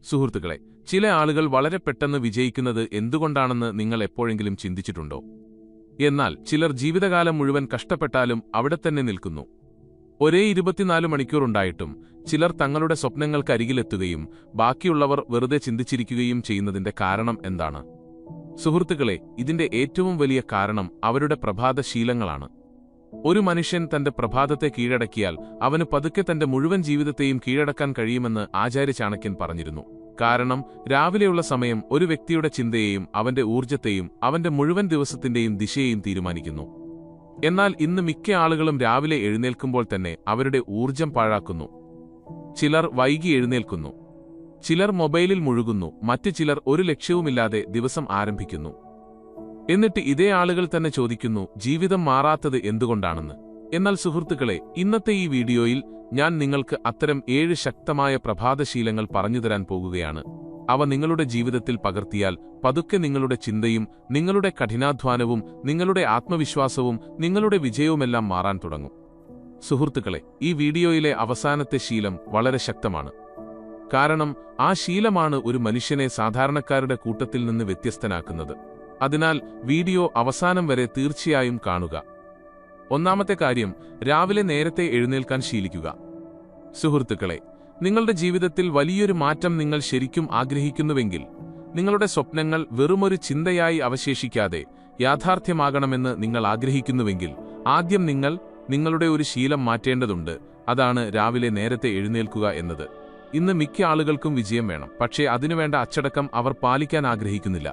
സുഹൃത്തുക്കളെ, ചില ആളുകൾ വളരെ പെട്ടെന്ന് വിജയിക്കുന്നത് എന്തുകൊണ്ടാണെന്ന് നിങ്ങൾ എപ്പോഴെങ്കിലും ചിന്തിച്ചിട്ടുണ്ടോ? എന്നാൽ ചിലർ ജീവിതകാലം മുഴുവൻ കഷ്ടപ്പെട്ടാലും അവിടെ തന്നെ നിൽക്കുന്നു. ഒരേ 24 മണിക്കൂറുണ്ടായിട്ടും ചിലർ തങ്ങളുടെ സ്വപ്നങ്ങൾക്കരികിലെത്തുകയും ബാക്കിയുള്ളവർ വെറുതെ ചിന്തിച്ചിരിക്കുകയും ചെയ്യുന്നതിന്റെ കാരണം എന്താണ്? സുഹൃത്തുക്കളെ, ഇതിന്റെ ഏറ്റവും വലിയ കാരണം അവരുടെ പ്രഭാതശീലങ്ങളാണ്. ഒരു മനുഷ്യൻ തന്റെ പ്രഭാതത്തെ കീഴടക്കിയാൽ അവന് പതുക്കെ തന്റെ മുഴുവൻ ജീവിതത്തെയും കീഴടക്കാൻ കഴിയുമെന്ന് ആചാര്യ ചാണക്യൻ പറഞ്ഞിരുന്നു. കാരണം രാവിലെയുള്ള സമയം ഒരു വ്യക്തിയുടെ ചിന്തയെയും അവന്റെ ഊർജ്ജത്തെയും അവന്റെ മുഴുവൻ ദിവസത്തിന്റെയും ദിശയെയും തീരുമാനിക്കുന്നു. എന്നാൽ ഇന്ന് മിക്ക ആളുകളും രാവിലെ എഴുന്നേൽക്കുമ്പോൾ തന്നെ അവരുടെ ഊർജ്ജം പാഴാക്കുന്നു. ചിലർ വൈകി എഴുന്നേൽക്കുന്നു, ചിലർ മൊബൈലിൽ മുഴുകുന്നു, മറ്റു ചിലർ ഒരു ലക്ഷ്യവുമില്ലാതെ ദിവസം ആരംഭിക്കുന്നു. എന്നിട്ട് ഇതേ ആളുകൾ തന്നെ ചോദിക്കുന്നു, ജീവിതം മാറാത്തത് എന്തുകൊണ്ടാണെന്ന്. എന്നാൽ സുഹൃത്തുക്കളെ, ഇന്നത്തെ ഈ വീഡിയോയിൽ ഞാൻ നിങ്ങൾക്ക് അത്തരം 7 ശക്തമായ പ്രഭാതശീലങ്ങൾ പറഞ്ഞുതരാൻ പോകുകയാണ്. അവ നിങ്ങളുടെ ജീവിതത്തിൽ പകർത്തിയാൽ പതുക്കെ നിങ്ങളുടെ ചിന്തയും നിങ്ങളുടെ കഠിനാധ്വാനവും നിങ്ങളുടെ ആത്മവിശ്വാസവും നിങ്ങളുടെ വിജയവുമെല്ലാം മാറാൻ തുടങ്ങും. സുഹൃത്തുക്കളെ, ഈ വീഡിയോയിലെ അവസാനത്തെ ശീലം വളരെ ശക്തമാണ്. കാരണം ആ ശീലമാണ് ഒരു മനുഷ്യനെ സാധാരണക്കാരുടെ കൂട്ടത്തിൽ നിന്ന് വ്യത്യസ്തനാക്കുന്നത്. അതിനാൽ വീഡിയോ അവസാനം വരെ തീർച്ചയായും കാണുക. ഒന്നാമത്തെ കാര്യം, രാവിലെ നേരത്തെ എഴുന്നേൽക്കാൻ ശീലിക്കുക. സുഹൃത്തുക്കളെ, നിങ്ങളുടെ ജീവിതത്തിൽ വലിയൊരു മാറ്റം നിങ്ങൾ ശരിക്കും ആഗ്രഹിക്കുന്നുവെങ്കിൽ, നിങ്ങളുടെ സ്വപ്നങ്ങൾ വെറുമൊരു ചിന്തയായി അവശേഷിക്കാതെ യാഥാർത്ഥ്യമാകണമെന്ന് നിങ്ങൾ ആഗ്രഹിക്കുന്നുവെങ്കിൽ, ആദ്യം നിങ്ങളുടെ ഒരു ശീലം മാറ്റേണ്ടതുണ്ട്. അതാണ് രാവിലെ നേരത്തെ എഴുന്നേൽക്കുക എന്നത്. ഇന്ന് മിക്ക ആളുകൾക്കും വിജയം വേണം, പക്ഷേ അതിനുവേണ്ട അച്ചടക്കം അവർ പാലിക്കാൻ ആഗ്രഹിക്കുന്നില്ല.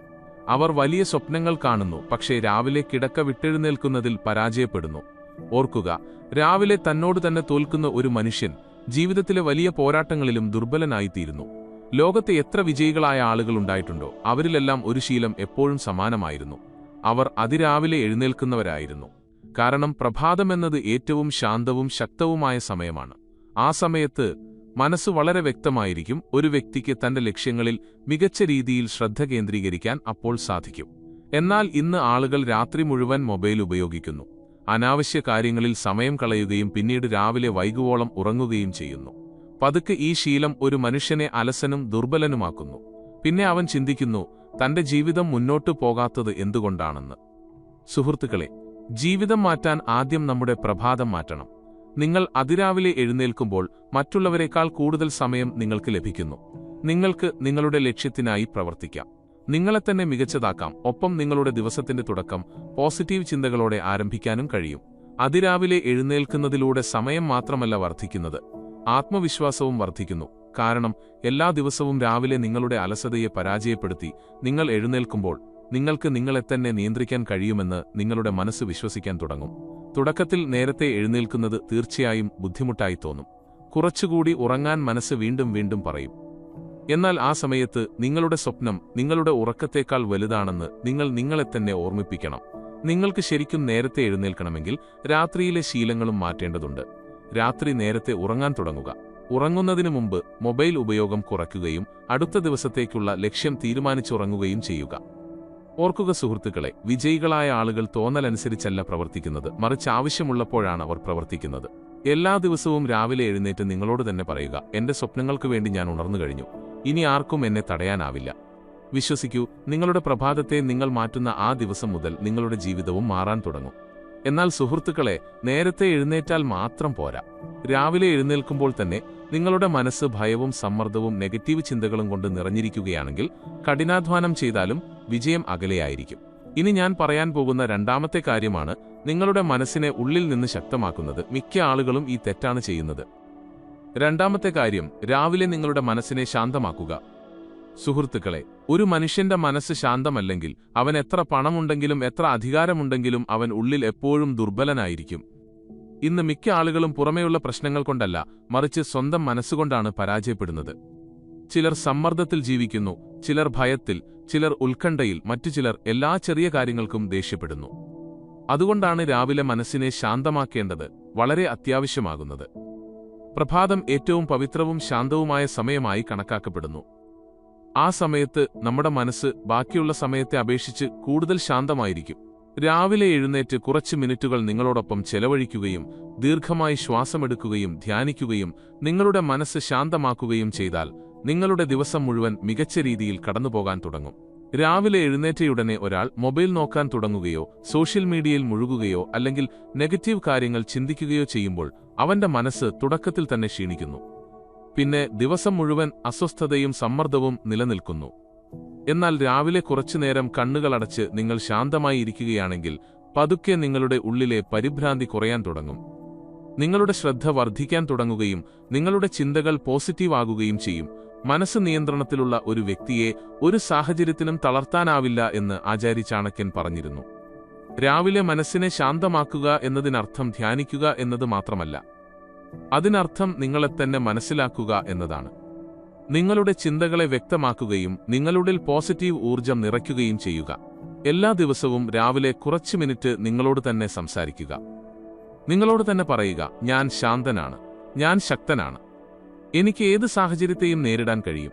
അവർ വലിയ സ്വപ്നങ്ങൾ കാണുന്നു, പക്ഷേ രാവിലെ കിടക്ക വിട്ടെഴുന്നേൽക്കുന്നതിൽ പരാജയപ്പെടുന്നു. ഓർക്കുക, രാവിലെ തന്നോട് തന്നെ തോൽക്കുന്ന ഒരു മനുഷ്യൻ ജീവിതത്തിലെ വലിയ പോരാട്ടങ്ങളിലും ദുർബലനായിത്തീരുന്നു. ലോകത്തെ എത്ര വിജയികളായ ആളുകളുണ്ടായിട്ടുണ്ടോ, അവരിലെല്ലാം ഒരു ശീലം എപ്പോഴും സമാനമായിരുന്നു. അവർ അതിരാവിലെ എഴുന്നേൽക്കുന്നവരായിരുന്നു. കാരണം പ്രഭാതമെന്നത് ഏറ്റവും ശാന്തവും ശക്തവുമായ സമയമാണ്. ആ സമയത്ത് മനസ്സ് വളരെ വ്യക്തമായിരിക്കും. ഒരു വ്യക്തിക്ക് തന്റെ ലക്ഷ്യങ്ങളിൽ മികച്ച രീതിയിൽ ശ്രദ്ധ കേന്ദ്രീകരിക്കാൻ അപ്പോൾ സാധിക്കും. എന്നാൽ ഇന്ന് ആളുകൾ രാത്രി മുഴുവൻ മൊബൈൽ ഉപയോഗിക്കുന്നു, അനാവശ്യ കാര്യങ്ങളിൽ സമയം കളയുകയും പിന്നീട് രാവിലെ വൈകുവോളം ഉറങ്ങുകയും ചെയ്യുന്നു. പതുക്കെ ഈ ശീലം ഒരു മനുഷ്യനെ അലസനും ദുർബലനുമാക്കുന്നു. പിന്നെ അവൻ ചിന്തിക്കുന്നു, തന്റെ ജീവിതം മുന്നോട്ടു പോകാത്തത് എന്തുകൊണ്ടാണെന്ന്. സുഹൃത്തുക്കളെ, ജീവിതം മാറ്റാൻ ആദ്യം നമ്മുടെ പ്രഭാതം മാറ്റണം. നിങ്ങൾ അതിരാവിലെ എഴുന്നേൽക്കുമ്പോൾ മറ്റുള്ളവരെക്കാൾ കൂടുതൽ സമയം നിങ്ങൾക്ക് ലഭിക്കുന്നു. നിങ്ങൾക്ക് നിങ്ങളുടെ ലക്ഷ്യത്തിനായി പ്രവർത്തിക്കാം, നിങ്ങളെ തന്നെ മികച്ചതാക്കാം. ഒപ്പം നിങ്ങളുടെ ദിവസത്തിന്റെ തുടക്കം പോസിറ്റീവ് ചിന്തകളോടെ ആരംഭിക്കാനും കഴിയും. അതിരാവിലെ എഴുന്നേൽക്കുന്നതിലൂടെ സമയം മാത്രമല്ല വർദ്ധിക്കുന്നത്, ആത്മവിശ്വാസവും വർദ്ധിക്കുന്നു. കാരണം എല്ലാ ദിവസവും രാവിലെ നിങ്ങളുടെ അലസതയെ പരാജയപ്പെടുത്തി നിങ്ങൾ എഴുന്നേൽക്കുമ്പോൾ നിങ്ങൾക്ക് നിങ്ങളെ തന്നെ നിയന്ത്രിക്കാൻ കഴിയുമെന്ന് നിങ്ങളുടെ മനസ്സ് വിശ്വസിക്കാൻ തുടങ്ങും. തുടക്കത്തിൽ നേരത്തെ എഴുന്നേൽക്കുന്നത് തീർച്ചയായും ബുദ്ധിമുട്ടായി തോന്നും. കുറച്ചുകൂടി ഉറങ്ങാൻ മനസ്സ് വീണ്ടും വീണ്ടും പറയും. എന്നാൽ ആ സമയത്ത് നിങ്ങളുടെ സ്വപ്നം നിങ്ങളുടെ ഉറക്കത്തേക്കാൾ വലുതാണെന്ന് നിങ്ങൾ നിങ്ങളെ തന്നെ ഓർമ്മിപ്പിക്കണം. നിങ്ങൾക്ക് ശരിക്കും നേരത്തെ എഴുന്നേൽക്കണമെങ്കിൽ രാത്രിയിലെ ശീലങ്ങളും മാറ്റേണ്ടതുണ്ട്. രാത്രി നേരത്തെ ഉറങ്ങാൻ തുടങ്ങുക. ഉറങ്ങുന്നതിനു മുമ്പ് മൊബൈൽ ഉപയോഗം കുറയ്ക്കുകയും അടുത്ത ദിവസത്തേക്കുള്ള ലക്ഷ്യം തീരുമാനിച്ചുറങ്ങുകയും ചെയ്യുക. ഓർക്കുക സുഹൃത്തുക്കളെ, വിജയികളായ ആളുകൾ തോന്നലനുസരിച്ചല്ല പ്രവർത്തിക്കുന്നത്, മറിച്ച് ആവശ്യമുള്ളപ്പോഴാണ് അവർ പ്രവർത്തിക്കുന്നത്. എല്ലാ ദിവസവും രാവിലെ എഴുന്നേറ്റ് നിങ്ങളോട് തന്നെ പറയുക, എന്റെ സ്വപ്നങ്ങൾക്ക് വേണ്ടി ഞാൻ ഉണർന്നു കഴിഞ്ഞു, ഇനി ആർക്കും എന്നെ തടയാനാവില്ല. വിശ്വസിക്കൂ, നിങ്ങളുടെ പ്രഭാതത്തെ നിങ്ങൾ മാറ്റുന്ന ആ ദിവസം മുതൽ നിങ്ങളുടെ ജീവിതവും മാറാൻ തുടങ്ങും. എന്നാൽ സുഹൃത്തുക്കളെ, നേരത്തെ എഴുന്നേറ്റാൽ മാത്രം പോരാ. രാവിലെ എഴുന്നേൽക്കുമ്പോൾ തന്നെ നിങ്ങളുടെ മനസ്സ് ഭയവും സമ്മർദ്ദവും നെഗറ്റീവ് ചിന്തകളും കൊണ്ട് നിറഞ്ഞിരിക്കുകയാണെങ്കിൽ കഠിനാധ്വാനം ചെയ്താലും വിജയം അകലെയായിരിക്കും. ഇനി ഞാൻ പറയാൻ പോകുന്ന രണ്ടാമത്തെ കാര്യമാണ് നിങ്ങളുടെ മനസ്സിനെ ഉള്ളിൽ നിന്ന് ശക്തമാക്കുന്നത്. മിക്ക ആളുകളും ഈ തെറ്റാണ് ചെയ്യുന്നത്. രണ്ടാമത്തെ കാര്യം, രാവിലെ നിങ്ങളുടെ മനസ്സിനെ ശാന്തമാക്കുക. സുഹൃത്തുക്കളെ, ഒരു മനുഷ്യന്റെ മനസ്സ് ശാന്തമല്ലെങ്കിൽ അവൻ എത്ര പണമുണ്ടെങ്കിലും എത്ര അധികാരമുണ്ടെങ്കിലും അവൻ ഉള്ളിൽ എപ്പോഴും ദുർബലനായിരിക്കും. ഇന്ന് മിക്ക ആളുകളും പുറമേയുള്ള പ്രശ്നങ്ങൾ കൊണ്ടല്ല, മറിച്ച് സ്വന്തം മനസ്സുകൊണ്ടാണ് പരാജയപ്പെടുന്നത്. ചിലർ സമ്മർദ്ദത്തിൽ ജീവിക്കുന്നു, ചിലർ ഭയത്തിൽ, ചിലർ ഉത്കണ്ഠയിൽ, മറ്റു ചിലർ എല്ലാ ചെറിയ കാര്യങ്ങൾക്കും ദേഷ്യപ്പെടുന്നു. അതുകൊണ്ടാണ് രാവിലെ മനസ്സിനെ ശാന്തമാക്കേണ്ടത് വളരെ അത്യാവശ്യമാകുന്നത്. പ്രഭാതം ഏറ്റവും പവിത്രവും ശാന്തവുമായ സമയമായി കണക്കാക്കപ്പെടുന്നു. ആ സമയത്ത് നമ്മുടെ മനസ്സ് ബാക്കിയുള്ള സമയത്തെ അപേക്ഷിച്ച് കൂടുതൽ ശാന്തമായിരിക്കും. രാവിലെ എഴുന്നേറ്റ് കുറച്ച് മിനിറ്റുകൾ നിങ്ങളോടൊപ്പം ചെലവഴിക്കുകയും ദീർഘമായി ശ്വാസമെടുക്കുകയും ധ്യാനിക്കുകയും നിങ്ങളുടെ മനസ്സ് ശാന്തമാക്കുകയും ചെയ്താൽ നിങ്ങളുടെ ദിവസം മുഴുവൻ മികച്ച രീതിയിൽ കടന്നുപോകാൻ തുടങ്ങും. രാവിലെ എഴുന്നേറ്റയുടനെ ഒരാൾ മൊബൈൽ നോക്കാൻ തുടങ്ങുകയോ സോഷ്യൽ മീഡിയയിൽ മുഴുകുകയോ അല്ലെങ്കിൽ നെഗറ്റീവ് കാര്യങ്ങൾ ചിന്തിക്കുകയോ ചെയ്യുമ്പോൾ അവന്റെ മനസ്സ് തുടക്കത്തിൽ തന്നെ ക്ഷീണിക്കുന്നു. പിന്നെ ദിവസം മുഴുവൻ അസ്വസ്ഥതയും സമ്മർദ്ദവും നിലനിൽക്കുന്നു. എന്നാൽ രാവിലെ കുറച്ചുനേരം കണ്ണുകളടച്ച് നിങ്ങൾ ശാന്തമായി ഇരിക്കുകയാണെങ്കിൽ പതുക്കെ നിങ്ങളുടെ ഉള്ളിലെ പരിഭ്രാന്തി കുറയാൻ തുടങ്ങും. നിങ്ങളുടെ ശ്രദ്ധ വർദ്ധിക്കാൻ തുടങ്ങുകയും നിങ്ങളുടെ ചിന്തകൾ പോസിറ്റീവ് ആകുകയും ചെയ്യും. മനസ്സ് നിയന്ത്രണത്തിലുള്ള ഒരു വ്യക്തിയെ ഒരു സാഹചര്യത്തിനും തളർത്താനാവില്ല എന്ന് ആചാര്യ ചാണക്യൻ പറഞ്ഞിരുന്നു. രാവിലെ മനസ്സിനെ ശാന്തമാക്കുക എന്നതിനർത്ഥം ധ്യാനിക്കുക എന്നത് മാത്രമല്ല. അതിനർത്ഥം നിങ്ങളെത്തന്നെ മനസ്സിലാക്കുക എന്നതാണ്. നിങ്ങളുടെ ചിന്തകളെ വ്യക്തമാക്കുകയും നിങ്ങളുള്ളിൽ പോസിറ്റീവ് ഊർജം നിറയ്ക്കുകയും ചെയ്യുക. എല്ലാ ദിവസവും രാവിലെ കുറച്ച് മിനിറ്റ് നിങ്ങളോട് തന്നെ സംസാരിക്കുക. നിങ്ങളോട് തന്നെ പറയുക, ഞാൻ ശാന്തനാണ്, ഞാൻ ശക്തനാണ്, എനിക്ക് ഏത് സാഹചര്യത്തെയും നേരിടാൻ കഴിയും.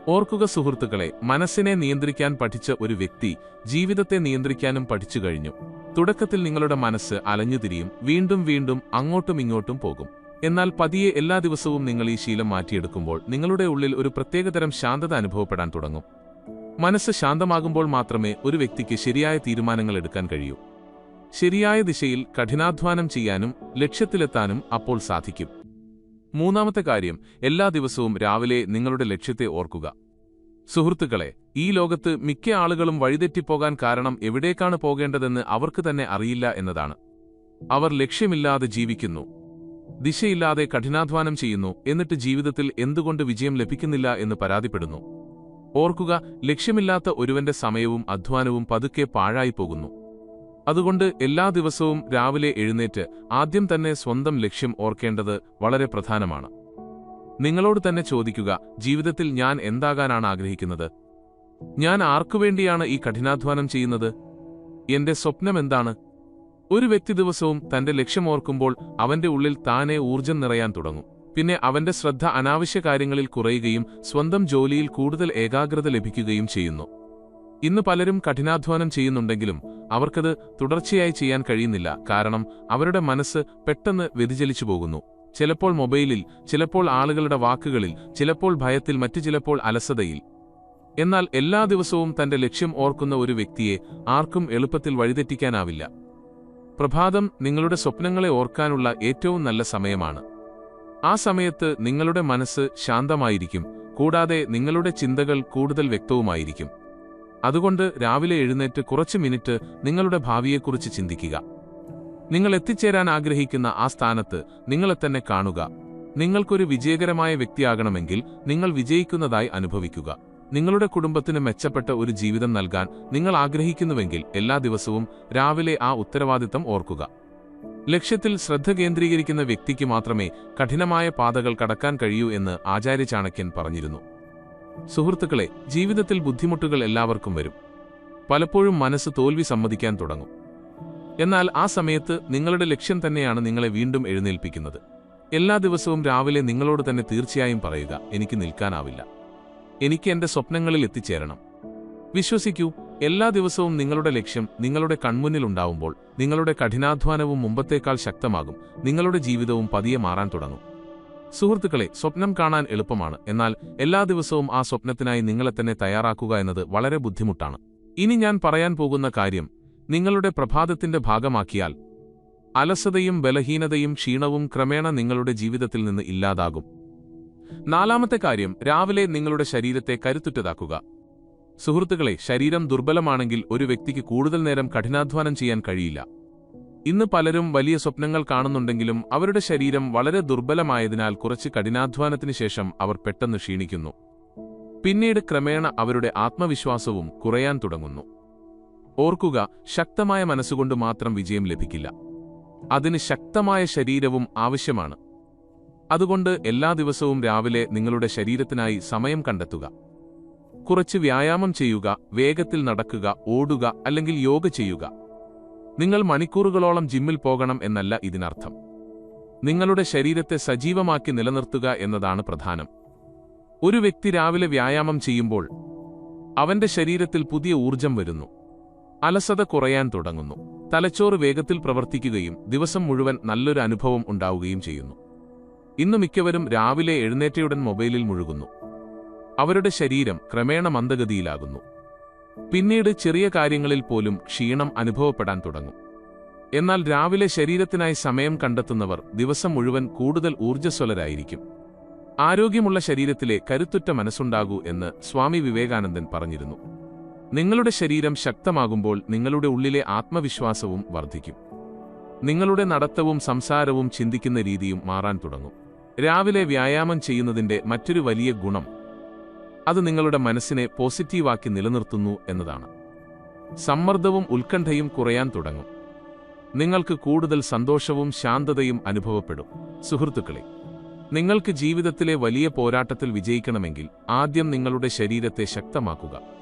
ഓർക്കുക സുഹൃത്തുക്കളെ, മനസ്സിനെ നിയന്ത്രിക്കാൻ പഠിച്ച ഒരു വ്യക്തി ജീവിതത്തെ നിയന്ത്രിക്കാനും പഠിച്ചു കഴിഞ്ഞു. തുടക്കത്തിൽ നിങ്ങളുടെ മനസ്സ് അലഞ്ഞുതിരിയും, വീണ്ടും വീണ്ടും അങ്ങോട്ടും ഇങ്ങോട്ടും പോകും. എന്നാൽ പതിയെ എല്ലാ ദിവസവും നിങ്ങൾ ഈ ശീലം മാറ്റിയെടുക്കുമ്പോൾ നിങ്ങളുടെ ഉള്ളിൽ ഒരു പ്രത്യേകതരം ശാന്തത അനുഭവപ്പെടാൻ തുടങ്ങും. മനസ്സ് ശാന്തമാകുമ്പോൾ മാത്രമേ ഒരു വ്യക്തിക്ക് ശരിയായ തീരുമാനങ്ങൾ എടുക്കാൻ കഴിയൂ. ശരിയായ ദിശയിൽ കഠിനാധ്വാനം ചെയ്യാനും ലക്ഷ്യത്തിലെത്താനും അപ്പോൾ സാധിക്കും. മൂന്നാമത്തെ കാര്യം, എല്ലാ ദിവസവും രാവിലെ നിങ്ങളുടെ ലക്ഷ്യത്തെ ഓർക്കുക. സുഹൃത്തുക്കളെ, ഈ ലോകത്ത് മിക്ക ആളുകളും വഴിതെറ്റിപ്പോകാൻ കാരണം എവിടേക്കാണ് പോകേണ്ടതെന്ന് അവർക്ക് തന്നെ അറിയില്ല എന്നതാണ്. അവർ ലക്ഷ്യമില്ലാതെ ജീവിക്കുന്നു, ദിശയില്ലാതെ കഠിനാധ്വാനം ചെയ്യുന്നു, എന്നിട്ട് ജീവിതത്തിൽ എന്തുകൊണ്ട് വിജയം ലഭിക്കുന്നില്ല എന്ന് പരാതിപ്പെടുന്നു. ഓർക്കുക, ലക്ഷ്യമില്ലാത്ത ഒരുവന്റെ സമയവും അധ്വാനവും പതുക്കെ പാഴായി പോകുന്നു. അതുകൊണ്ട് എല്ലാ ദിവസവും രാവിലെ എഴുന്നേറ്റ് ആദ്യം തന്നെ സ്വന്തം ലക്ഷ്യം ഓർക്കേണ്ടത് വളരെ പ്രധാനമാണ്. നിങ്ങളോട് തന്നെ ചോദിക്കുക, ജീവിതത്തിൽ ഞാൻ എന്താകാനാണ് ആഗ്രഹിക്കുന്നത്? ഞാൻ ആർക്കുവേണ്ടിയാണ് ഈ കഠിനാധ്വാനം ചെയ്യുന്നത്? എന്റെ സ്വപ്നം എന്താണ്? ഒരു വ്യക്തി ദിവസവും തന്റെ ലക്ഷ്യം ഓർക്കുമ്പോൾ അവന്റെ ഉള്ളിൽ താനെ ഊർജം നിറയാൻ തുടങ്ങും. പിന്നെ അവന്റെ ശ്രദ്ധ അനാവശ്യ കാര്യങ്ങളിൽ കുറയുകയും സ്വന്തം ജോലിയിൽ കൂടുതൽ ഏകാഗ്രത ലഭിക്കുകയും ചെയ്യുന്നു. ഇന്ന് പലരും കഠിനാധ്വാനം ചെയ്യുന്നുണ്ടെങ്കിലും അവർക്കത് തുടർച്ചയായി ചെയ്യാൻ കഴിയുന്നില്ല. കാരണം അവരുടെ മനസ്സ് പെട്ടെന്ന് വ്യതിചലിച്ചു പോകുന്നു. ചിലപ്പോൾ മൊബൈലിൽ, ചിലപ്പോൾ ആളുകളുടെ വാക്കുകളിൽ, ചിലപ്പോൾ ഭയത്തിൽ, മറ്റു ചിലപ്പോൾ അലസതയിൽ. എന്നാൽ എല്ലാ ദിവസവും തന്റെ ലക്ഷ്യം ഓർക്കുന്ന ഒരു വ്യക്തിയെ ആർക്കും എളുപ്പത്തിൽ വഴിതെറ്റിക്കാനാവില്ല. പ്രഭാതം നിങ്ങളുടെ സ്വപ്നങ്ങളെ ഓർക്കാനുള്ള ഏറ്റവും നല്ല സമയമാണ്. ആ സമയത്ത് നിങ്ങളുടെ മനസ്സ് ശാന്തമായിരിക്കും, കൂടാതെ നിങ്ങളുടെ ചിന്തകൾ കൂടുതൽ വ്യക്തവുമായിരിക്കും. അതുകൊണ്ട് രാവിലെ എഴുന്നേറ്റ് കുറച്ച് മിനിറ്റ് നിങ്ങളുടെ ഭാവിയെക്കുറിച്ച് ചിന്തിക്കുക. നിങ്ങൾ എത്തിച്ചേരാൻ ആഗ്രഹിക്കുന്ന ആ സ്ഥാനത്ത് നിങ്ങളെ തന്നെ കാണുക. നിങ്ങൾക്കൊരു വിജയകരമായ വ്യക്തിയാകണമെങ്കിൽ നിങ്ങൾ വിജയിക്കുന്നതായി അനുഭവിക്കുക. നിങ്ങളുടെ കുടുംബത്തിന് മെച്ചപ്പെട്ട ഒരു ജീവിതം നൽകാൻ നിങ്ങൾ ആഗ്രഹിക്കുന്നുവെങ്കിൽ എല്ലാ ദിവസവും രാവിലെ ആ ഉത്തരവാദിത്തം ഓർക്കുക. ലക്ഷ്യത്തിൽ ശ്രദ്ധ കേന്ദ്രീകരിക്കുന്ന വ്യക്തിക്ക് മാത്രമേ കഠിനമായ പാതകൾ കടക്കാൻ കഴിയൂ എന്ന് ആചാര്യ ചാണക്യൻ പറഞ്ഞിരുന്നു. സുഹൃത്തുക്കളെ, ജീവിതത്തിൽ ബുദ്ധിമുട്ടുകൾ എല്ലാവർക്കും വരും. പലപ്പോഴും മനസ്സ് തോൽവി സമ്മതിക്കാൻ തുടങ്ങും. എന്നാൽ ആ സമയത്ത് നിങ്ങളുടെ ലക്ഷ്യം തന്നെയാണ് നിങ്ങളെ വീണ്ടും എഴുന്നേൽപ്പിക്കുന്നത്. എല്ലാ ദിവസവും രാവിലെ നിങ്ങളോട് തന്നെ തീർച്ചയായും പറയുക, എനിക്ക് നിൽക്കാനാവില്ല, എനിക്ക് എന്റെ സ്വപ്നങ്ങളിൽ എത്തിച്ചേരണം. വിശ്വസിക്കൂ, എല്ലാ ദിവസവും നിങ്ങളുടെ ലക്ഷ്യം നിങ്ങളുടെ കൺമുന്നിലുണ്ടാവുമ്പോൾ നിങ്ങളുടെ കഠിനാധ്വാനവും മുമ്പത്തേക്കാൾ ശക്തമാകും. നിങ്ങളുടെ ജീവിതവും പതിയെ മാറാൻ തുടങ്ങും. സുഹൃത്തുക്കളെ, സ്വപ്നം കാണാൻ എളുപ്പമാണ്. എന്നാൽ എല്ലാ ദിവസവും ആ സ്വപ്നത്തിനായി നിങ്ങളെ തന്നെ തയ്യാറാക്കുക എന്നത് വളരെ ബുദ്ധിമുട്ടാണ്. ഇനി ഞാൻ പറയാൻ പോകുന്ന കാര്യം നിങ്ങളുടെ പ്രഭാതത്തിന്റെ ഭാഗമാക്കിയാൽ അലസതയും ബലഹീനതയും ക്ഷീണവും ക്രമേണ നിങ്ങളുടെ ജീവിതത്തിൽ നിന്ന് ഇല്ലാതാകും. നാലാമത്തെ കാര്യം, രാവിലെ നിങ്ങളുടെ ശരീരത്തെ കരുത്തുറ്റതാക്കുക. സുഹൃത്തുക്കളെ, ശരീരം ദുർബലമാണെങ്കിൽ ഒരു വ്യക്തിക്ക് കൂടുതൽ നേരം കഠിനാധ്വാനം ചെയ്യാൻ കഴിയില്ല. ഇന്ന് പലരും വലിയ സ്വപ്നങ്ങൾ കാണുന്നുണ്ടെങ്കിലും അവരുടെ ശരീരം വളരെ ദുർബലമായതിനാൽ കുറച്ച് കഠിനാധ്വാനത്തിന് ശേഷം അവർ പെട്ടെന്ന് ക്ഷീണിക്കുന്നു. പിന്നീട് ക്രമേണ അവരുടെ ആത്മവിശ്വാസവും കുറയാൻ തുടങ്ങുന്നു. ഓർക്കുക, ശക്തമായ മനസ്സുകൊണ്ട് മാത്രം വിജയം ലഭിക്കില്ല. അതിന് ശക്തമായ ശരീരവും ആവശ്യമാണ്. അതുകൊണ്ട് എല്ലാ ദിവസവും രാവിലെ നിങ്ങളുടെ ശരീരത്തിനായി സമയം കണ്ടെത്തുക. കുറച്ച് വ്യായാമം ചെയ്യുക, വേഗത്തിൽ നടക്കുക, ഓടുക അല്ലെങ്കിൽ യോഗ ചെയ്യുക. നിങ്ങൾ മണിക്കൂറുകളോളം ജിമ്മിൽ പോകണം എന്നല്ല ഇതിനർത്ഥം. നിങ്ങളുടെ ശരീരത്തെ സജീവമാക്കി നിലനിർത്തുക എന്നതാണ് പ്രധാനം. ഒരു വ്യക്തി രാവിലെ വ്യായാമം ചെയ്യുമ്പോൾ അവന്റെ ശരീരത്തിൽ പുതിയ ഊർജം വരുന്നു. അലസത കുറയാൻ തുടങ്ങുന്നു. തലച്ചോറ് വേഗത്തിൽ പ്രവർത്തിക്കുകയും ദിവസം മുഴുവൻ നല്ലൊരു അനുഭവം ഉണ്ടാവുകയും ചെയ്യുന്നു. ഇന്ന് മിക്കവരും രാവിലെ എഴുന്നേറ്റയുടൻ മൊബൈലിൽ മുഴുകുന്നു. അവരുടെ ശരീരം ക്രമേണ മന്ദഗതിയിലാകുന്നു. പിന്നീട് ചെറിയ കാര്യങ്ങളിൽ പോലും ക്ഷീണം അനുഭവപ്പെടാൻ തുടങ്ങും. എന്നാൽ രാവിലെ ശരീരത്തിനായി സമയം കണ്ടെത്തുന്നവർ ദിവസം മുഴുവൻ കൂടുതൽ ഊർജ്ജസ്വലരായിരിക്കും. ആരോഗ്യമുള്ള ശരീരത്തിലെ കരുത്തുറ്റ മനസ്സുണ്ടാകൂ എന്ന് സ്വാമി വിവേകാനന്ദൻ പറഞ്ഞിരുന്നു. നിങ്ങളുടെ ശരീരം ശക്തമാകുമ്പോൾ നിങ്ങളുടെ ഉള്ളിലെ ആത്മവിശ്വാസവും വർദ്ധിക്കും. നിങ്ങളുടെ നടത്തവും സംസാരവും ചിന്തിക്കുന്ന രീതിയും മാറാൻ തുടങ്ങും. രാവിലെ വ്യായാമം ചെയ്യുന്നതിന്റെ മറ്റൊരു വലിയ ഗുണം അത് നിങ്ങളുടെ മനസ്സിനെ പോസിറ്റീവാക്കി നിലനിർത്തുന്നു എന്നതാണ്. സമ്മർദ്ദവും ഉത്കണ്ഠയും കുറയാൻ തുടങ്ങും. നിങ്ങൾക്ക് കൂടുതൽ സന്തോഷവും ശാന്തതയും അനുഭവപ്പെടും. സുഹൃത്തുക്കളെ, നിങ്ങൾക്ക് ജീവിതത്തിലെ വലിയ പോരാട്ടത്തിൽ വിജയിക്കണമെങ്കിൽ ആദ്യം നിങ്ങളുടെ ശരീരത്തെ ശക്തമാക്കുക.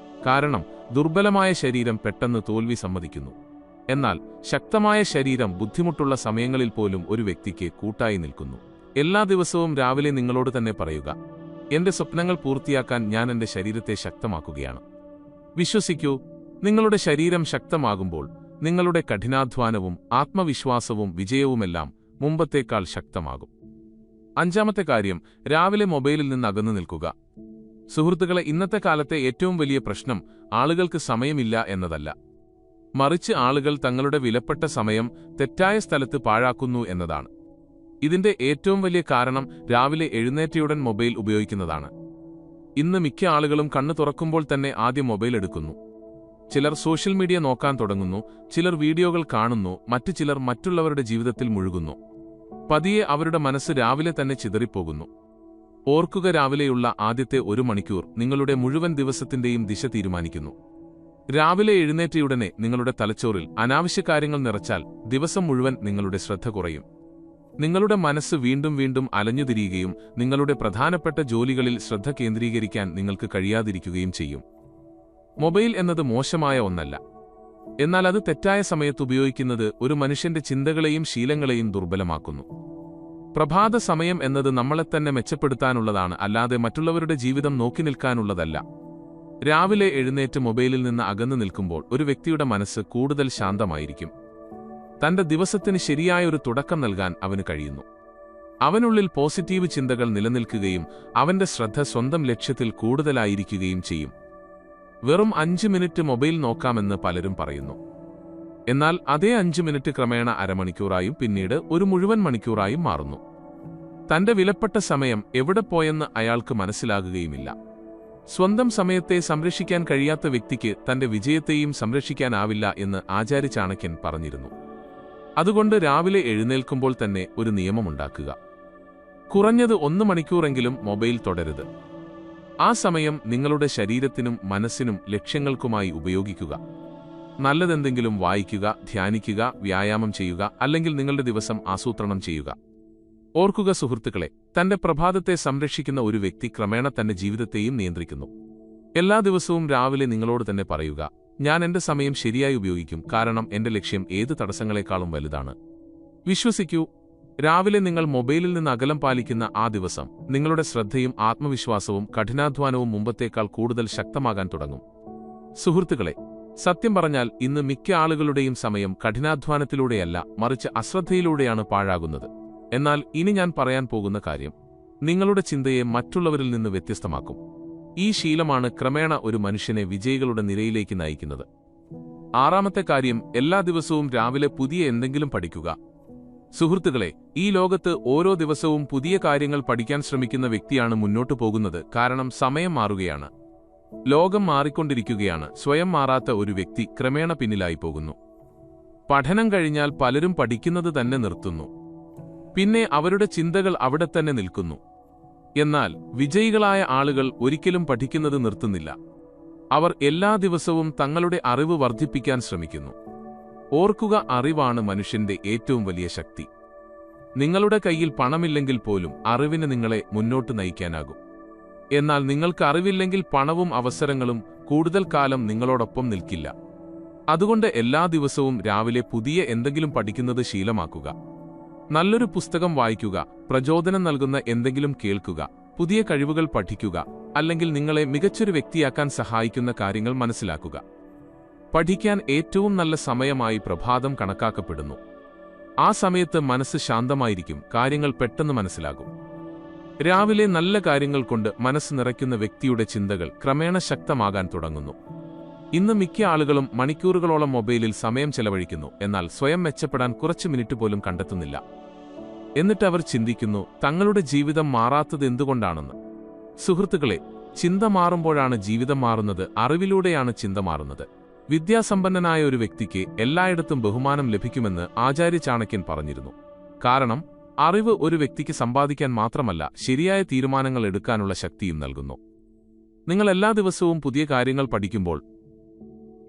കാരണം ദുർബലമായ ശരീരം പെട്ടെന്ന് തോൽവി സമ്മതിക്കുന്നു. എന്നാൽ ശക്തമായ ശരീരം ബുദ്ധിമുട്ടുള്ള സമയങ്ങളിൽ പോലും ഒരു വ്യക്തിക്ക് കൂട്ടായി നിൽക്കുന്നു. എല്ലാ ദിവസവും രാവിലെ നിങ്ങളോട് തന്നെ പറയുക, എന്റെ സ്വപ്നങ്ങൾ പൂർത്തിയാക്കാൻ ഞാൻ എന്റെ ശരീരത്തെ ശക്തമാക്കുകയാണ്. വിശ്വസിക്കൂ, നിങ്ങളുടെ ശരീരം ശക്തമാകുമ്പോൾ നിങ്ങളുടെ കഠിനാധ്വാനവും ആത്മവിശ്വാസവും വിജയവുമെല്ലാം മുമ്പത്തേക്കാൾ ശക്തമാകും. അഞ്ചാമത്തെ കാര്യം, രാവിലെ മൊബൈലിൽ നിന്ന് അകന്നു നിൽക്കുക. സുഹൃത്തുക്കളെ, ഇന്നത്തെ കാലത്തെ ഏറ്റവും വലിയ പ്രശ്നം ആളുകൾക്ക് സമയമില്ല എന്നതല്ല, മറിച്ച് ആളുകൾ തങ്ങളുടെ വിലപ്പെട്ട സമയം തെറ്റായ സ്ഥലത്ത് പാഴാക്കുന്നു എന്നതാണ്. ഇതിന്റെ ഏറ്റവും വലിയ കാരണം രാവിലെ എഴുന്നേറ്റയുടൻ മൊബൈൽ ഉപയോഗിക്കുന്നതാണ്. ഇന്ന് മിക്ക ആളുകളും കണ്ണു തുറക്കുമ്പോൾ തന്നെ ആദ്യം മൊബൈൽ എടുക്കുന്നു. ചിലർ സോഷ്യൽ മീഡിയ നോക്കാൻ തുടങ്ങുന്നു, ചിലർ വീഡിയോകൾ കാണുന്നു, മറ്റു ചിലർ മറ്റുള്ളവരുടെ ജീവിതത്തിൽ മുഴുകുന്നു. പതിയെ അവരുടെ മനസ്സ് രാവിലെ തന്നെ ചിതറിപ്പോകുന്നു. ഓർക്കുക, രാവിലെയുള്ള ആദ്യത്തെ 1 മണിക്കൂർ നിങ്ങളുടെ മുഴുവൻ ദിവസത്തിന്റെയും ദിശ തീരുമാനിക്കുന്നു. രാവിലെ എഴുന്നേറ്റയുടനെ നിങ്ങളുടെ തലച്ചോറിൽ അനാവശ്യ കാര്യങ്ങൾ നിറച്ചാൽ ദിവസം മുഴുവൻ നിങ്ങളുടെ ശ്രദ്ധ കുറയും. നിങ്ങളുടെ മനസ്സ് വീണ്ടും വീണ്ടും അലഞ്ഞുതിരിയുകയും നിങ്ങളുടെ പ്രധാനപ്പെട്ട ജോലികളിൽ ശ്രദ്ധ കേന്ദ്രീകരിക്കാൻ നിങ്ങൾക്ക് കഴിയാതിരിക്കുകയും ചെയ്യും. മൊബൈൽ എന്നത് മോശമായ ഒന്നല്ല, എന്നാൽ അത് തെറ്റായ സമയത്ത് ഉപയോഗിക്കുന്നത് ഒരു മനുഷ്യന്റെ ചിന്തകളെയും ശീലങ്ങളെയും ദുർബലമാക്കുന്നു. പ്രഭാത സമയം എന്നത് നമ്മളെത്തന്നെ മെച്ചപ്പെടുത്താനുള്ളതാണ്, അല്ലാതെ മറ്റുള്ളവരുടെ ജീവിതം നോക്കി നിൽക്കാനുള്ളതല്ല. രാവിലെ എഴുന്നേറ്റ് മൊബൈലിൽ നിന്ന് അകന്നു നിൽക്കുമ്പോൾ ഒരു വ്യക്തിയുടെ മനസ്സ് കൂടുതൽ ശാന്തമായിരിക്കും. തന്റെ ദിവസത്തിന് ശരിയായൊരു തുടക്കം നൽകാൻ അവന് കഴിയുന്നു. അവനുള്ളിൽ പോസിറ്റീവ് ചിന്തകൾ നിലനിൽക്കുകയും അവന്റെ ശ്രദ്ധ സ്വന്തം ലക്ഷ്യത്തിൽ കൂടുതലായിരിക്കുകയും ചെയ്യും. വെറും 5 മിനിറ്റ് മൊബൈൽ നോക്കാമെന്ന് പലരും പറയുന്നു. എന്നാൽ അതേ 5 മിനിറ്റ് ക്രമേണ അരമണിക്കൂറായും പിന്നീട് ഒരു മുഴുവൻ മണിക്കൂറായും മാറുന്നു. തന്റെ വിലപ്പെട്ട സമയം എവിടെ പോയെന്ന് അയാൾക്ക് മനസ്സിലാകുകയുമില്ല. സ്വന്തം സമയത്തെ സംരക്ഷിക്കാൻ കഴിയാത്ത വ്യക്തിക്ക് തന്റെ വിജയത്തെയും സംരക്ഷിക്കാനാവില്ല എന്ന് ആചാര്യ ചാണക്യൻ പറഞ്ഞിരുന്നു. അതുകൊണ്ട് രാവിലെ എഴുന്നേൽക്കുമ്പോൾ തന്നെ ഒരു നിയമമുണ്ടാക്കുക. കുറഞ്ഞത് 1 മണിക്കൂറെങ്കിലും മൊബൈൽ തുടരുത്. ആ സമയം നിങ്ങളുടെ ശരീരത്തിനും മനസ്സിനും ലക്ഷ്യങ്ങൾക്കുമായി ഉപയോഗിക്കുക. നല്ലതെന്തെങ്കിലും വായിക്കുക, ധ്യാനിക്കുക, വ്യായാമം ചെയ്യുക, അല്ലെങ്കിൽ നിങ്ങളുടെ ദിവസം ആസൂത്രണം ചെയ്യുക. ഓർക്കുക സുഹൃത്തുക്കളെ, തന്റെ പ്രഭാതത്തെ സംരക്ഷിക്കുന്ന ഒരു വ്യക്തി ക്രമേണ തന്റെ ജീവിതത്തെയും നിയന്ത്രിക്കുന്നു. എല്ലാ ദിവസവും രാവിലെ നിങ്ങളോട് തന്നെ പറയുക, ഞാൻ എന്റെ സമയം ശരിയായി ഉപയോഗിക്കും, കാരണം എന്റെ ലക്ഷ്യം ഏത് തടസ്സങ്ങളെക്കാളും വലുതാണ്. വിശ്വസിക്കൂ, രാവിലെ നിങ്ങൾ മൊബൈലിൽ നിന്ന് അകലം പാലിക്കുന്ന ആ ദിവസം നിങ്ങളുടെ ശ്രദ്ധയും ആത്മവിശ്വാസവും കഠിനാധ്വാനവും മുമ്പത്തേക്കാൾ കൂടുതൽ ശക്തമാകാൻ തുടങ്ങും. സുഹൃത്തുക്കളെ, സത്യം പറഞ്ഞാൽ ഇന്ന് മിക്ക ആളുകളുടെയും സമയം കഠിനാധ്വാനത്തിലൂടെയല്ല, മറിച്ച് അശ്രദ്ധയിലൂടെയാണ് പാഴാകുന്നത്. എന്നാൽ ഇനി ഞാൻ പറയാൻ പോകുന്ന കാര്യം നിങ്ങളുടെ ചിന്തയെ മറ്റുള്ളവരിൽ നിന്ന് വ്യത്യസ്തമാക്കും. ഈ ശീലമാണ് ക്രമേണ ഒരു മനുഷ്യനെ വിജയികളുടെ നിരയിലേക്ക് നയിക്കുന്നത്. ആറാമത്തെ കാര്യം, എല്ലാ ദിവസവും രാവിലെ പുതിയ എന്തെങ്കിലും പഠിക്കുക. സുഹൃത്തുക്കളെ, ഈ ലോകത്ത് ഓരോ ദിവസവും പുതിയ കാര്യങ്ങൾ പഠിക്കാൻ ശ്രമിക്കുന്ന വ്യക്തിയാണ് മുന്നോട്ടു പോകുന്നത്. കാരണം സമയം മാറുകയാണ്, ലോകം മാറിക്കൊണ്ടിരിക്കുകയാണ്. സ്വയം മാറാത്ത ഒരു വ്യക്തി ക്രമേണ പിന്നിലായി പോകുന്നു. പഠനം കഴിഞ്ഞാൽ പലരും പഠിക്കുന്നത് തന്നെ നിർത്തുന്നു. പിന്നെ അവരുടെ ചിന്തകൾ അവിടെ തന്നെ നിൽക്കുന്നു. എന്നാൽ വിജയികളായ ആളുകൾ ഒരിക്കലും പഠിക്കുന്നത് നിർത്തുന്നില്ല. അവർ എല്ലാ ദിവസവും തങ്ങളുടെ അറിവ് വർദ്ധിപ്പിക്കാൻ ശ്രമിക്കുന്നു. ഓർക്കുക, അറിവാണ് മനുഷ്യന്റെ ഏറ്റവും വലിയ ശക്തി. നിങ്ങളുടെ കയ്യിൽ പണമില്ലെങ്കിൽ പോലും അറിവിന് നിങ്ങളെ മുന്നോട്ട് നയിക്കാനാകും. എന്നാൽ നിങ്ങൾക്ക് അറിവില്ലെങ്കിൽ പണവും അവസരങ്ങളും കൂടുതൽ കാലം നിങ്ങളോടൊപ്പം നിൽക്കില്ല. അതുകൊണ്ട് എല്ലാ ദിവസവും രാവിലെ പുതിയ എന്തെങ്കിലും പഠിക്കുന്നത് ശീലമാക്കുക. നല്ലൊരു പുസ്തകം വായിക്കുക, പ്രചോദനം നൽകുന്ന എന്തെങ്കിലും കേൾക്കുക, പുതിയ കഴിവുകൾ പഠിക്കുക, അല്ലെങ്കിൽ നിങ്ങളെ മികച്ചൊരു വ്യക്തിയാക്കാൻ സഹായിക്കുന്ന കാര്യങ്ങൾ മനസ്സിലാക്കുക. പഠിക്കാൻ ഏറ്റവും നല്ല സമയമായി പ്രഭാതം കണക്കാക്കപ്പെടുന്നു. ആ സമയത്ത് മനസ്സ് ശാന്തമായിരിക്കും, കാര്യങ്ങൾ പെട്ടെന്ന് മനസ്സിലാകും. രാവിലെ നല്ല കാര്യങ്ങൾ കൊണ്ട് മനസ്സ് നിറയ്ക്കുന്ന വ്യക്തിയുടെ ചിന്തകൾ ക്രമേണ ശക്തമാകാൻ തുടങ്ങുന്നു. ഇന്ന് മിക്ക ആളുകളും മണിക്കൂറുകളോളം മൊബൈലിൽ സമയം ചെലവഴിക്കുന്നു, എന്നാൽ സ്വയം മെച്ചപ്പെടാൻ കുറച്ച് മിനിറ്റ് പോലും കണ്ടെത്തുന്നില്ല. എന്നിട്ട് അവർ ചിന്തിക്കുന്നു, തങ്ങളുടെ ജീവിതം മാറാത്തത് എന്തുകൊണ്ടാണെന്ന്. സുഹൃത്തുക്കളെ, ചിന്ത മാറുമ്പോഴാണ് ജീവിതം മാറുന്നത്. അറിവിലൂടെയാണ് ചിന്ത മാറുന്നത്. വിദ്യാസമ്പന്നനായ ഒരു വ്യക്തിക്ക് എല്ലായിടത്തും ബഹുമാനം ലഭിക്കുമെന്ന് ആചാര്യ ചാണക്യൻ പറഞ്ഞിരുന്നു. കാരണം അറിവ് ഒരു വ്യക്തിക്ക് സമ്പാദിക്കാൻ മാത്രമല്ല, ശരിയായ തീരുമാനങ്ങൾ എടുക്കാനുള്ള ശക്തിയും നൽകുന്നു. നിങ്ങൾ എല്ലാ ദിവസവും പുതിയ കാര്യങ്ങൾ പഠിക്കുമ്പോൾ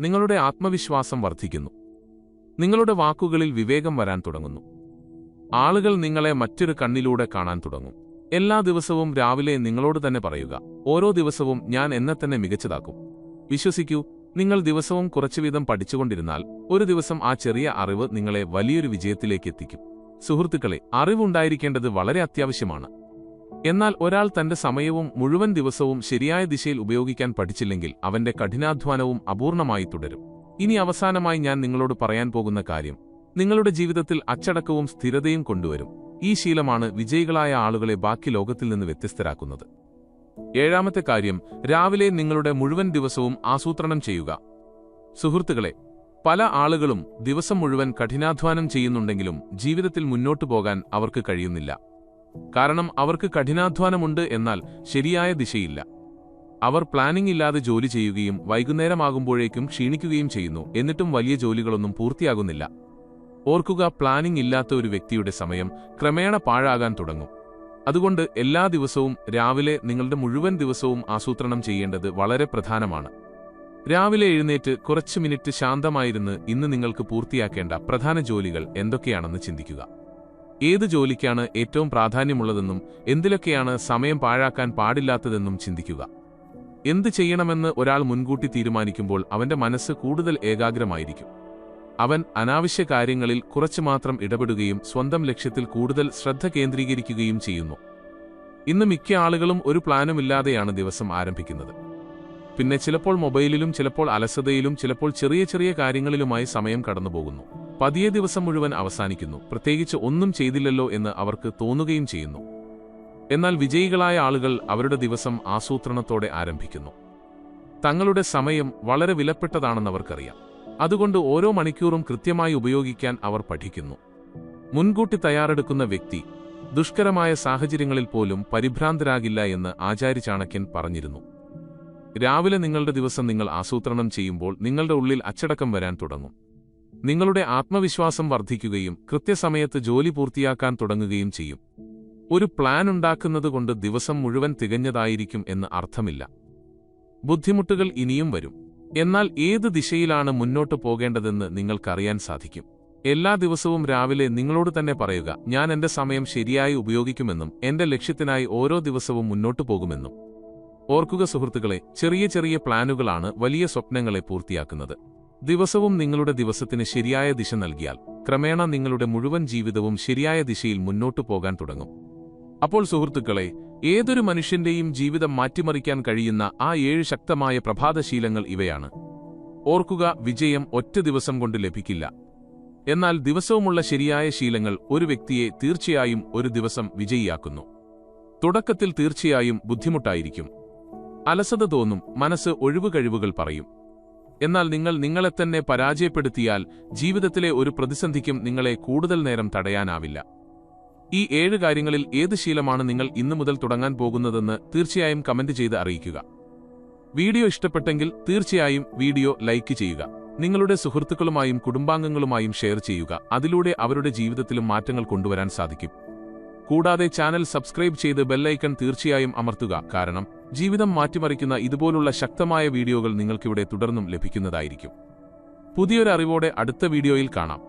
നിങ്ങളുടെ ആത്മവിശ്വാസം വർദ്ധിക്കുന്നു. നിങ്ങളുടെ വാക്കുകളിൽ വിവേകം വരാൻ തുടങ്ങുന്നു. ആളുകൾ നിങ്ങളെ മറ്റൊരു കണ്ണിലൂടെ കാണാൻ തുടങ്ങും. എല്ലാ ദിവസവും രാവിലെ നിങ്ങളോട് തന്നെ പറയുക, ഓരോ ദിവസവും ഞാൻ എന്നെ തന്നെ മികച്ചതാക്കും. വിശ്വസിക്കൂ, നിങ്ങൾ ദിവസവും കുറച്ചുവീതം പഠിച്ചുകൊണ്ടിരുന്നാൽ ഒരു ദിവസം ആ ചെറിയ അറിവ് നിങ്ങളെ വലിയൊരു വിജയത്തിലേക്ക് എത്തിക്കും. സുഹൃത്തുക്കളെ, അറിവുണ്ടായിരിക്കേണ്ടത് വളരെ അത്യാവശ്യമാണ്. എന്നാൽ ഒരാൾ തന്റെ സമയവും മുഴുവൻ ദിവസവും ശരിയായ ദിശയിൽ ഉപയോഗിക്കാൻ പഠിച്ചില്ലെങ്കിൽ അവന്റെ കഠിനാധ്വാനവും അപൂർണമായി തുടരും. ഇനി അവസാനമായി ഞാൻ നിങ്ങളോട് പറയാൻ പോകുന്ന കാര്യം നിങ്ങളുടെ ജീവിതത്തിൽ അച്ചടക്കവും സ്ഥിരതയും കൊണ്ടുവരും. ഈ ശീലമാണ് വിജയികളായ ആളുകളെ ബാക്കി ലോകത്തിൽ നിന്ന് വ്യത്യസ്തരാക്കുന്നത്. ഏഴാമത്തെ കാര്യം, രാവിലെ നിങ്ങളുടെ മുഴുവൻ ദിവസവും ആസൂത്രണം ചെയ്യുക. സുഹൃത്തുക്കളെ, പല ആളുകളും ദിവസം മുഴുവൻ കഠിനാധ്വാനം ചെയ്യുന്നുണ്ടെങ്കിലും ജീവിതത്തിൽ മുന്നോട്ടു പോകാൻ അവർക്ക് കഴിയുന്നില്ല. കാരണം അവർക്ക് കഠിനാധ്വാനമുണ്ട്, എന്നാൽ ശരിയായ ദിശയില്ല. അവർ പ്ലാനിംഗ് ഇല്ലാതെ ജോലി ചെയ്യുകയും വൈകുന്നേരമാകുമ്പോഴേക്കും ക്ഷീണിക്കുകയും ചെയ്യുന്നു. എന്നിട്ടും വലിയ ജോലികളൊന്നും പൂർത്തിയാകുന്നില്ല. ഓർക്കുക, പ്ലാനിംഗ് ഇല്ലാത്ത ഒരു വ്യക്തിയുടെ സമയം ക്രമേണ പാഴാകാൻ തുടങ്ങും. അതുകൊണ്ട് എല്ലാ ദിവസവും രാവിലെ നിങ്ങളുടെ മുഴുവൻ ദിവസവും ആസൂത്രണം ചെയ്യേണ്ടത് വളരെ പ്രധാനമാണ്. രാവിലെ എഴുന്നേറ്റ് കുറച്ച് മിനിറ്റ് ശാന്തമായിരുന്ന് ഇന്ന് നിങ്ങൾക്ക് പൂർത്തിയാക്കേണ്ട പ്രധാന ജോലികൾ എന്തൊക്കെയാണെന്ന് ചിന്തിക്കുക. ഏത് ജോലിക്കാണ് ഏറ്റവും പ്രാധാന്യമുള്ളതെന്നും എന്തിലൊക്കെയാണ് സമയം പാഴാക്കാൻ പാടില്ലാത്തതെന്നും ചിന്തിക്കുക. എന്ത് ചെയ്യണമെന്ന് ഒരാൾ മുൻകൂട്ടി തീരുമാനിക്കുമ്പോൾ അവന്റെ മനസ്സ് കൂടുതൽ ഏകാഗ്രമായിരിക്കും. അവൻ അനാവശ്യ കാര്യങ്ങളിൽ കുറച്ചു മാത്രം ഇടപെടുകയും സ്വന്തം ലക്ഷ്യത്തിൽ കൂടുതൽ ശ്രദ്ധ കേന്ദ്രീകരിക്കുകയും ചെയ്യുന്നു. ഇന്ന് മിക്ക ആളുകളും ഒരു പ്ലാനുമില്ലാതെയാണ് ദിവസം ആരംഭിക്കുന്നത്. പിന്നെ ചിലപ്പോൾ മൊബൈലിലും, ചിലപ്പോൾ അലസതയിലും, ചിലപ്പോൾ ചെറിയ ചെറിയ കാര്യങ്ങളിലുമായി സമയം കടന്നുപോകുന്നു. പതിയെ ദിവസം മുഴുവൻ അവസാനിക്കുന്നു. പ്രത്യേകിച്ച് ഒന്നും ചെയ്തില്ലല്ലോ എന്ന് അവർക്ക് തോന്നുകയും ചെയ്യുന്നു. എന്നാൽ വിജയികളായ ആളുകൾ അവരുടെ ദിവസം ആസൂത്രണത്തോടെ ആരംഭിക്കുന്നു. തങ്ങളുടെ സമയം വളരെ വിലപ്പെട്ടതാണെന്ന് അവർക്കറിയാം. അതുകൊണ്ട് ഓരോ മണിക്കൂറും കൃത്യമായി ഉപയോഗിക്കാൻ അവർ പഠിക്കുന്നു. മുൻകൂട്ടി തയ്യാറെടുക്കുന്ന വ്യക്തി ദുഷ്കരമായ സാഹചര്യങ്ങളിൽ പോലും പരിഭ്രാന്തരാകില്ല എന്ന് ആചാര്യ ചാണക്യൻ പറഞ്ഞിരുന്നു. രാവിലെ നിങ്ങളുടെ ദിവസം നിങ്ങൾ ആസൂത്രണം ചെയ്യുമ്പോൾ നിങ്ങളുടെ ഉള്ളിൽ അച്ചടക്കം വരാൻ തുടങ്ങും. നിങ്ങളുടെ ആത്മവിശ്വാസം വർദ്ധിക്കുകയും കൃത്യസമയത്ത് ജോലി പൂർത്തിയാക്കാൻ തുടങ്ങുകയും ചെയ്യും. ഒരു പ്ലാൻ ഉണ്ടാക്കുന്നതുകൊണ്ട് ദിവസം മുഴുവൻ തികഞ്ഞതായിരിക്കും എന്ന് അർത്ഥമില്ല. ബുദ്ധിമുട്ടുകൾ ഇനിയും വരും. എന്നാൽ ഏത് ദിശയിലാണ് മുന്നോട്ട് പോകേണ്ടതെന്ന് നിങ്ങൾക്കറിയാൻ സാധിക്കും. എല്ലാ ദിവസവും രാവിലെ നിങ്ങളോട് തന്നെ പറയുക, ഞാൻ എന്റെ സമയം ശരിയായി ഉപയോഗിക്കുമെന്നും എന്റെ ലക്ഷ്യത്തിനായി ഓരോ ദിവസവും മുന്നോട്ടു പോകുമെന്നും. ഓർക്കുക സുഹൃത്തുക്കളെ, ചെറിയ ചെറിയ പ്ലാനുകളാണ് വലിയ സ്വപ്നങ്ങളെ പൂർത്തിയാക്കുന്നത്. ദിവസവും നിങ്ങളുടെ ദിവസത്തിന് ശരിയായ ദിശ നൽകിയാൽ ക്രമേണ നിങ്ങളുടെ മുഴുവൻ ജീവിതവും ശരിയായ ദിശയിൽ മുന്നോട്ടു പോകാൻ തുടങ്ങും. അപ്പോൾ സുഹൃത്തുക്കളെ, ഏതൊരു മനുഷ്യന്റെയും ജീവിതം മാറ്റിമറിക്കാൻ കഴിയുന്ന ആ 7 ശക്തമായ പ്രഭാതശീലങ്ങൾ ഇവയാണ്. ഓർക്കുക, വിജയം ഒറ്റ ദിവസം കൊണ്ട് ലഭിക്കില്ല. എന്നാൽ ദിവസവുമുള്ള ശരിയായ ശീലങ്ങൾ ഒരു വ്യക്തിയെ തീർച്ചയായും ഒരു ദിവസം വിജയിയാക്കുന്നു. തുടക്കത്തിൽ തീർച്ചയായും ബുദ്ധിമുട്ടായിരിക്കും. അലസത തോന്നും, മനസ്സ് ഒഴിവുകഴിവുകൾ പറയും. എന്നാൽ നിങ്ങൾ നിങ്ങളെത്തന്നെ പരാജയപ്പെടുത്തിയാൽ ജീവിതത്തിലെ ഒരു പ്രതിസന്ധിക്കും നിങ്ങളെ കൂടുതൽ നേരം തടയാനാവില്ല. ഈ 7 കാര്യങ്ങളിൽ ഏത് ശീലമാണ് നിങ്ങൾ ഇന്നു മുതൽ തുടങ്ങാൻ പോകുന്നതെന്ന് തീർച്ചയായും കമന്റ് ചെയ്ത് അറിയിക്കുക. വീഡിയോ ഇഷ്ടപ്പെട്ടെങ്കിൽ തീർച്ചയായും വീഡിയോ ലൈക്ക് ചെയ്യുക. നിങ്ങളുടെ സുഹൃത്തുക്കളുമായും കുടുംബാംഗങ്ങളുമായും ഷെയർ ചെയ്യുക. അതിലൂടെ അവരുടെ ജീവിതത്തിലും മാറ്റങ്ങൾ കൊണ്ടുവരാൻ സാധിക്കും. കൂടാതെ ചാനൽ സബ്സ്ക്രൈബ് ചെയ്ത് ബെല്ലൈക്കൺ തീർച്ചയായും അമർത്തുക. കാരണം ജീവിതം മാറ്റിമറിക്കുന്ന ഇതുപോലുള്ള ശക്തമായ വീഡിയോകൾ നിങ്ങൾക്കിവിടെ തുടർന്നും ലഭിക്കുന്നതായിരിക്കും. പുതിയൊരു അറിവോടെ അടുത്ത വീഡിയോയിൽ കാണാം.